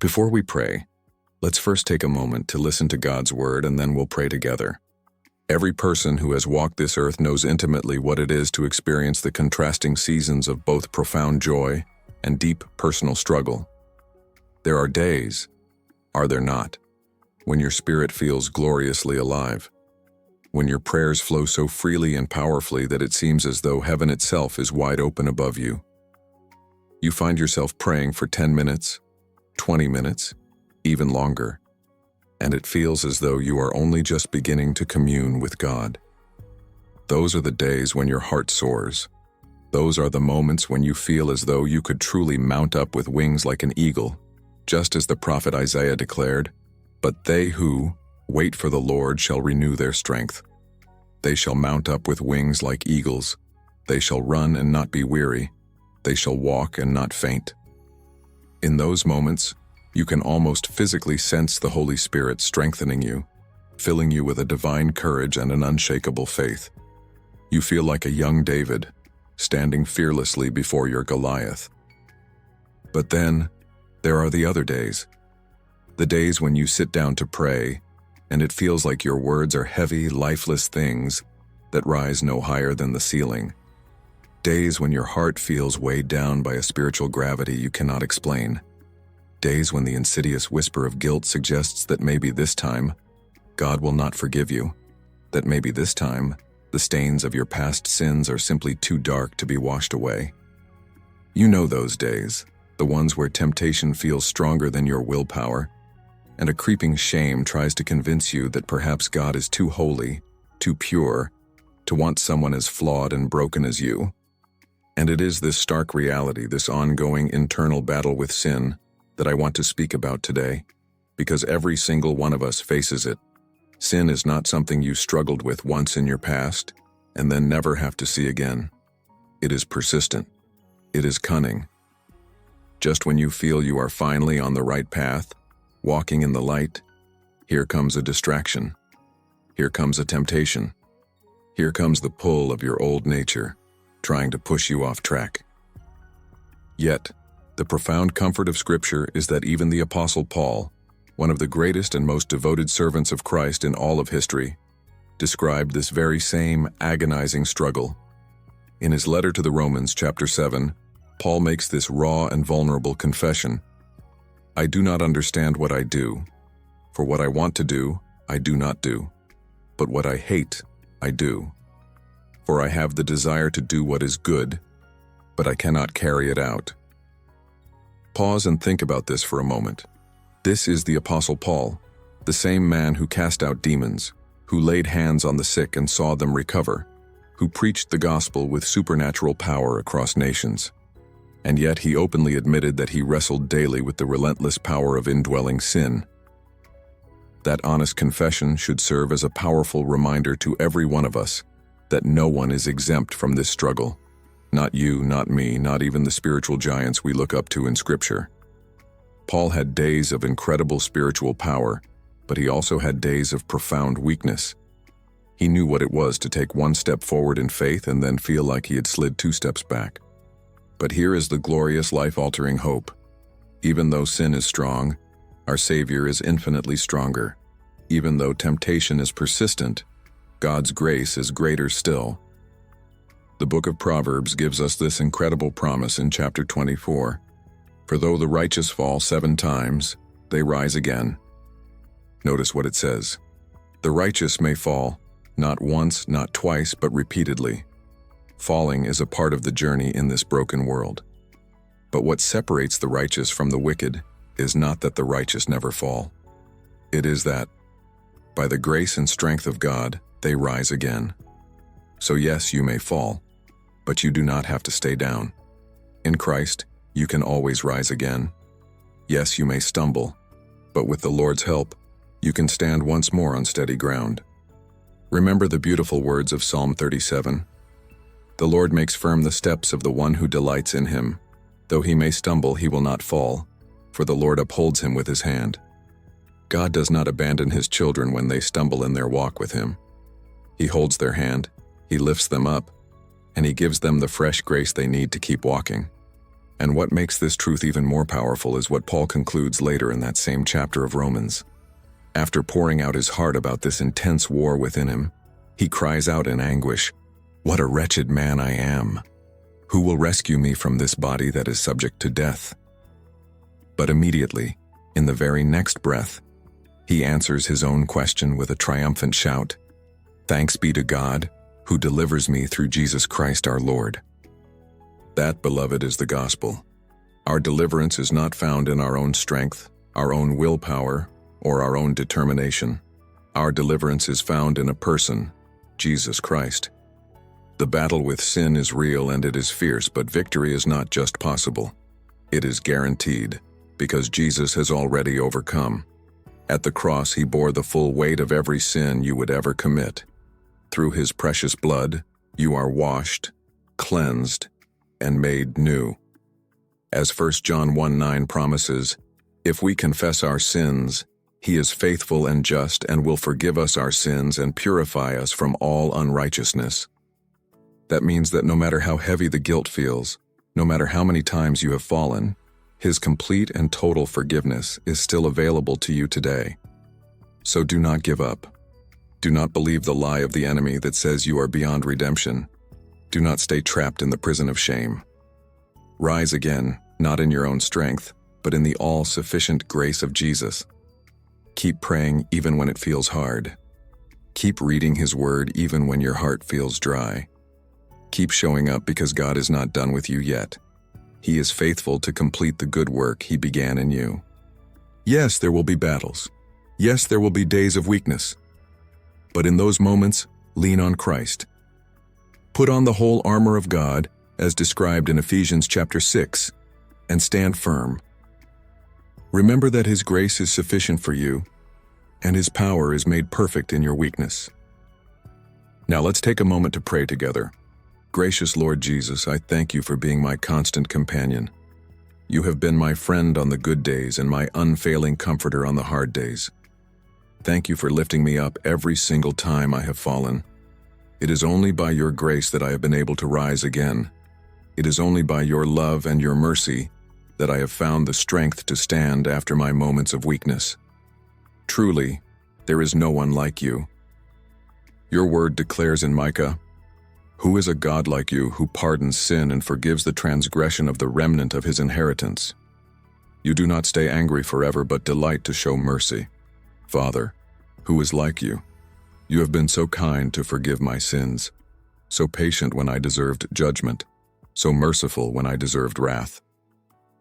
Before we pray, let's first take a moment to listen to God's word and then we'll pray together. Every person who has walked this earth knows intimately what it is to experience the contrasting seasons of both profound joy and deep personal struggle. There are days, are there not, when your spirit feels gloriously alive, when your prayers flow so freely and powerfully that it seems as though heaven itself is wide open above you. You find yourself praying for 10 minutes, 20 minutes, even longer, and it feels as though you are only just beginning to commune with God. Those are the days when your heart soars. Those are the moments when you feel as though you could truly mount up with wings like an eagle, just as the prophet Isaiah declared, "But they who wait for the Lord shall renew their strength. They shall mount up with wings like eagles. They shall run and not be weary. They shall walk and not faint." In those moments, you can almost physically sense the Holy Spirit strengthening you, filling you with a divine courage and an unshakable faith. You feel like a young David, standing fearlessly before your Goliath. But then, there are the other days. The days when you sit down to pray, and it feels like your words are heavy, lifeless things that rise no higher than the ceiling. Days when your heart feels weighed down by a spiritual gravity you cannot explain. Days when the insidious whisper of guilt suggests that maybe this time, God will not forgive you. That maybe this time, the stains of your past sins are simply too dark to be washed away. You know those days, the ones where temptation feels stronger than your willpower, and a creeping shame tries to convince you that perhaps God is too holy, too pure, to want someone as flawed and broken as you. And it is this stark reality, this ongoing internal battle with sin, that I want to speak about today, because every single one of us faces it. Sin is not something you struggled with once in your past, and then never have to see again. It is persistent. It is cunning. Just when you feel you are finally on the right path, walking in the light, here comes a distraction. Here comes a temptation. Here comes the pull of your old nature, trying to push you off track. Yet, the profound comfort of Scripture is that even the Apostle Paul, one of the greatest and most devoted servants of Christ in all of history, described this very same agonizing struggle. In his letter to the Romans, chapter 7, Paul makes this raw and vulnerable confession. "I do not understand what I do, for what I want to do, I do not do, but what I hate, I do. For I have the desire to do what is good, but I cannot carry it out." Pause and think about this for a moment. This is the Apostle Paul, the same man who cast out demons, who laid hands on the sick and saw them recover, who preached the gospel with supernatural power across nations. And yet he openly admitted that he wrestled daily with the relentless power of indwelling sin. That honest confession should serve as a powerful reminder to every one of us that no one is exempt from this struggle. Not you, not me, not even the spiritual giants we look up to in Scripture. Paul had days of incredible spiritual power, but he also had days of profound weakness. He knew what it was to take one step forward in faith and then feel like he had slid 2 steps back. But here is the glorious life-altering hope. Even though sin is strong, our Savior is infinitely stronger. Even though temptation is persistent, God's grace is greater still. The book of Proverbs gives us this incredible promise in chapter 24. "For though the righteous fall 7 times, they rise again." Notice what it says. The righteous may fall, not once, not twice, but repeatedly. Falling is a part of the journey in this broken world. But what separates the righteous from the wicked is not that the righteous never fall. It is that, by the grace and strength of God, they rise again. So yes, you may fall, but you do not have to stay down. In Christ, you can always rise again. Yes, you may stumble, but with the Lord's help, you can stand once more on steady ground. Remember the beautiful words of Psalm 37. "The Lord makes firm the steps of the one who delights in him. Though he may stumble, he will not fall, for the Lord upholds him with his hand." God does not abandon his children when they stumble in their walk with him. He holds their hand, he lifts them up, and he gives them the fresh grace they need to keep walking. And what makes this truth even more powerful is what Paul concludes later in that same chapter of Romans. After pouring out his heart about this intense war within him, he cries out in anguish, "What a wretched man I am! Who will rescue me from this body that is subject to death?" But immediately, in the very next breath, he answers his own question with a triumphant shout, "Thanks be to God, who delivers me through Jesus Christ our Lord." That, beloved, is the gospel. Our deliverance is not found in our own strength, our own willpower, or our own determination. Our deliverance is found in a person, Jesus Christ. The battle with sin is real and it is fierce, but victory is not just possible. It is guaranteed, because Jesus has already overcome. At the cross, he bore the full weight of every sin you would ever commit. Through his precious blood, you are washed, cleansed, and made new. As 1 John 1:9 promises, if we confess our sins, he is faithful and just and will forgive us our sins and purify us from all unrighteousness. That means that no matter how heavy the guilt feels, no matter how many times you have fallen, his complete and total forgiveness is still available to you today. So do not give up. Do not believe the lie of the enemy that says you are beyond redemption. Do not stay trapped in the prison of shame. Rise again, not in your own strength, but in the all-sufficient grace of Jesus. Keep praying even when it feels hard. Keep reading his word even when your heart feels dry. Keep showing up because God is not done with you yet. He is faithful to complete the good work he began in you. Yes, there will be battles. Yes, there will be days of weakness. But in those moments, lean on Christ. Put on the whole armor of God, as described in Ephesians chapter 6, and stand firm. Remember that his grace is sufficient for you, and his power is made perfect in your weakness. Now let's take a moment to pray together. Gracious Lord Jesus, I thank you for being my constant companion. You have been my friend on the good days and my unfailing comforter on the hard days. Thank you for lifting me up every single time I have fallen. It is only by your grace that I have been able to rise again. It is only by your love and your mercy that I have found the strength to stand after my moments of weakness. Truly, there is no one like you. Your word declares in Micah, "Who is a God like you who pardons sin and forgives the transgression of the remnant of his inheritance? You do not stay angry forever but delight to show mercy. Father, who is like you? You have been so kind to forgive my sins, so patient when I deserved judgment, so merciful when I deserved wrath.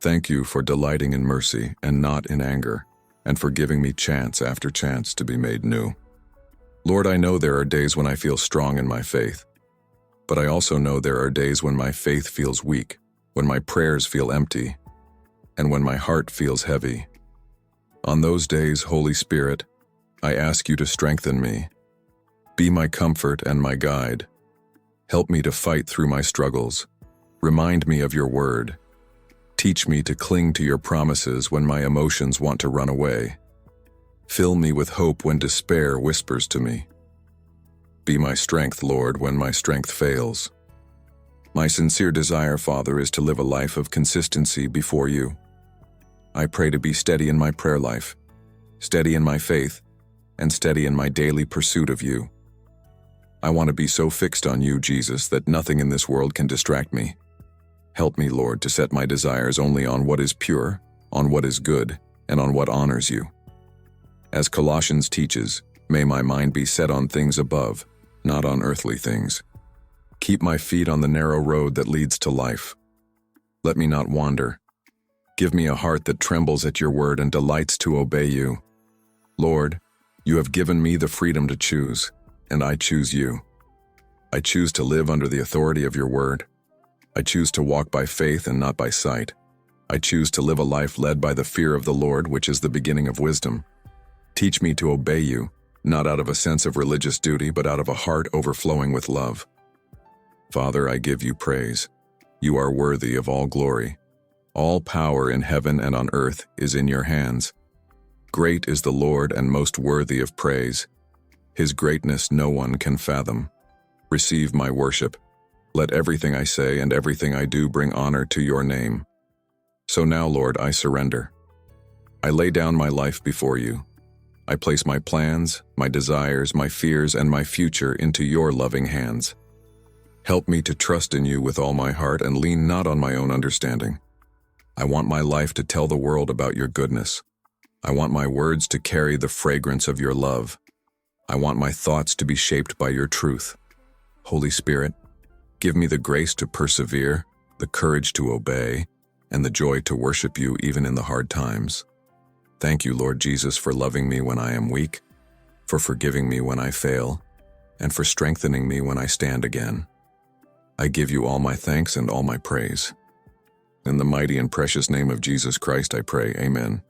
Thank you for delighting in mercy and not in anger, and for giving me chance after chance to be made new. Lord, I know there are days when I feel strong in my faith, but I also know there are days when my faith feels weak, when my prayers feel empty, and when my heart feels heavy. On those days, Holy Spirit, I ask you to strengthen me. Be my comfort and my guide. Help me to fight through my struggles. Remind me of your word. Teach me to cling to your promises when my emotions want to run away. Fill me with hope when despair whispers to me. Be my strength, Lord, when my strength fails. My sincere desire, Father, is to live a life of consistency before you. I pray to be steady in my prayer life, steady in my faith, and steady in my daily pursuit of you. I want to be so fixed on you, Jesus, that nothing in this world can distract me. Help me, Lord, to set my desires only on what is pure, on what is good, and on what honors you. As Colossians teaches, may my mind be set on things above, not on earthly things. Keep my feet on the narrow road that leads to life. Let me not wander. Give me a heart that trembles at your word and delights to obey you. Lord, you have given me the freedom to choose, and I choose you. I choose to live under the authority of your word. I choose to walk by faith and not by sight. I choose to live a life led by the fear of the Lord, which is the beginning of wisdom. Teach me to obey you, not out of a sense of religious duty, but out of a heart overflowing with love. Father, I give you praise. You are worthy of all glory. All power in heaven and on earth is in your hands. Great is the Lord and most worthy of praise. His greatness no one can fathom. Receive my worship. Let everything I say and everything I do bring honor to your name. So now, Lord, I surrender. I lay down my life before you. I place my plans, my desires, my fears, and my future into your loving hands. Help me to trust in you with all my heart and lean not on my own understanding. I want my life to tell the world about your goodness. I want my words to carry the fragrance of your love. I want my thoughts to be shaped by your truth. Holy Spirit, give me the grace to persevere, the courage to obey, and the joy to worship you even in the hard times. Thank you, Lord Jesus, for loving me when I am weak, for forgiving me when I fail, and for strengthening me when I stand again. I give you all my thanks and all my praise. In the mighty and precious name of Jesus Christ I pray, amen.